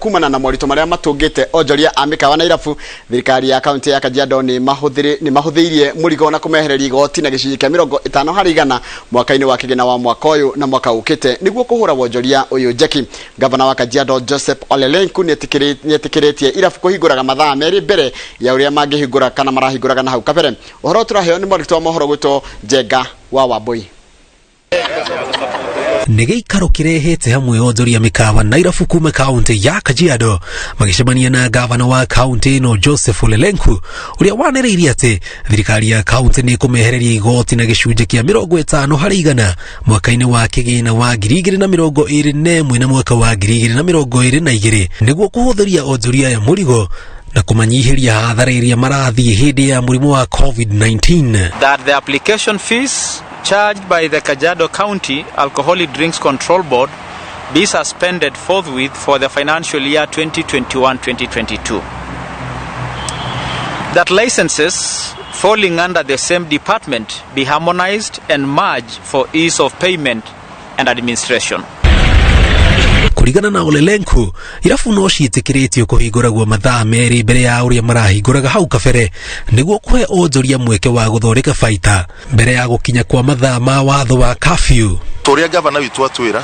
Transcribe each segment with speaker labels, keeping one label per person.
Speaker 1: kumana na moritũ marĩa matũngĩte onjoria a mĩkawa na irabu. Thirikari ya kaũntĩ ya Kajiado nĩ mahũthĩirie mũrigo na kũmehereria igoti na gĩcunjĩ kĩa 50 harĩ igana mwaka-inĩ wa kĩgĩna wa mwaka ũyũ na mwaka ũkĩte nĩguo kũhũra wonjoria ũyũ njeki. Gavana wa Kajiado Joseph Olelenku nĩetĩkĩrĩtie irabu kũhingũraga mathaa merĩ mbere ya ũrĩa mangĩhingũra kana marahingũraga na hau kabere. Ũhoro tũraheo nĩ mũrutwo wa mohoro gwĩtwo Njenga wa Wambui.
Speaker 2: Nĩgĩikaro kĩrehete hamwe onjoria mĩkawa na irabu kuma kaũntĩ ya Kajiado magĩcemania na gavana wa kaũntĩ ĩno Joseph Olelenku ũrĩa wanĩrĩirie atĩ thirikari ya kaũntĩ nĩ kũmehereria igoti na gĩcunjĩ kĩa 50 harĩ igana mwaka-inĩ wa kĩgĩna wa 2021 na mwaka wa 2022 nĩguo kũhũthĩria onjoria ya mũrigo na kũmanyihiria hathara iria marathiĩ hĩndĩ ya mũrimũ wa COVID-19.
Speaker 3: That the application fees charged by the Kajiado County Alcoholic Drinks Control Board be suspended forthwith for the financial year 2021-2022. That licenses falling under the same department be harmonized and merged for ease of payment and administration.
Speaker 2: Kũringana na Olelenku, irabu no ciĩtĩkĩrĩtio kũhingũragwo mathaa merĩ mbere ya ũrĩa marahingũraga hau kabere nĩguo kũhe onjoria mweke wa gũthondeka baita mbere ya gũkinya kwa mathaa ma watho wa curfew.
Speaker 4: Tũrĩa gavana witũ atwĩra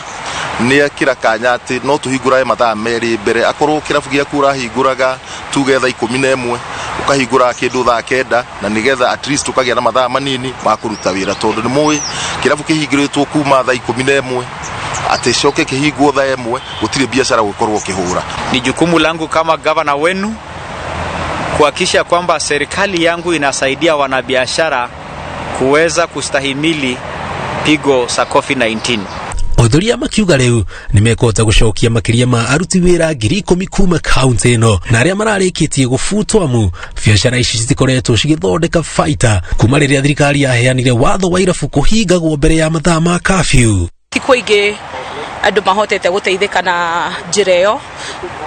Speaker 4: nĩ akĩra kanya atĩ no tũhingũrae mathaa merĩ mbere akorwo kĩrabu gĩaku ũrahingũraga tuge thaa 11 ukahingũra kĩndũ thaa 9 na nĩgetha at least ũkagĩa na mathaa manini ma kũruta wĩra tondũ nĩ mũĩ kĩrabu kĩhingũrĩtwo kuma thaa 11 ati shoke kihigwo thaa 1 gutire biashara gukorwo kihura.
Speaker 3: Ni jukumu langu kama gavana wenu kuhakikisha kwamba serikali yangu inasaidia wanabiashara kuweza kustahimili pigo sa COVID-19.
Speaker 2: Onjoria makiuga rĩu nĩmekũhota gũcokia makĩria ma aruti wĩra 10,000 kuma kaũntĩ ĩno na arĩa mararĩkĩtie gũbutwo amu biashara ici citikoretwo cigĩthondeka baita kuma rĩrĩa thirikari yaheanire watho wa irabu kũhingagwo mbere ya mathaa ma curfew.
Speaker 5: Kikoige andu mahotete guteithika na njira iyo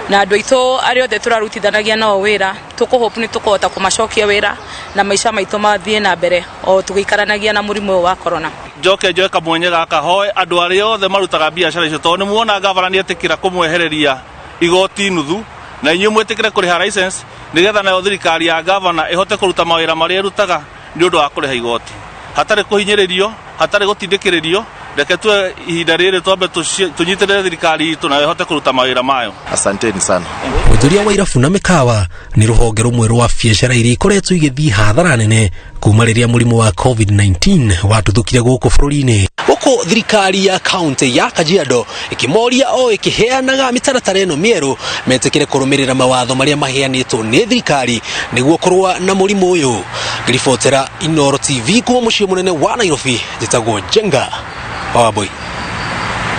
Speaker 5: na andu aitũ arĩa othe turarutithanagia nao wĩra tukuhope ni tukuhota kumacokia wĩra na maica maitũ mathie na mbere o tugikaranagia na mũrimũ wa corona.
Speaker 6: Njoke kamwenye gaka hoy andu arĩa othe marutaga biashara icio tondũ nĩmuona gavana nĩ etĩkĩra kũmwehereria igoti nuthu na inyuĩ mwĩtĩkĩre kũrĩha license nĩgetha nayo thirikari ya gavana ihote kũruta mawĩra marĩa irutaga nĩ ũndũ wa kũrĩha igoti hatarĩ kũhinyĩrĩrio hatarĩ gũtindĩkĩrĩrio. Reke tu ihinda rĩrĩ twambe tunyitĩrĩre thirikari itũ na ihote kũruta mawĩra mayo.
Speaker 4: Asanteni sana.
Speaker 2: Onjoria wa irabu na mĩkawa nĩ rũhonge rũmwe rwa biashara iria ikoretwo igĩthiĩ hathara nene kuma rĩrĩa mũrimũ wa COVID-19 watuthũkire gũkũ bũrũri-inĩ. Gũkũ thirikari ya kaũntĩ ya Kajiado ĩkĩmoria o ĩkĩheanaga mĩtaratara ĩno mĩerũ metĩkĩre kũrũmĩrĩra mawatho marĩa maheanĩtwo nĩ thirikari nĩguo kũrũa na mũrimũ ũyũ. Ngĩribotera Inooro TV kuma mũciĩ mũnene wa Nairobi njĩtagwo Njenga wa Wambui.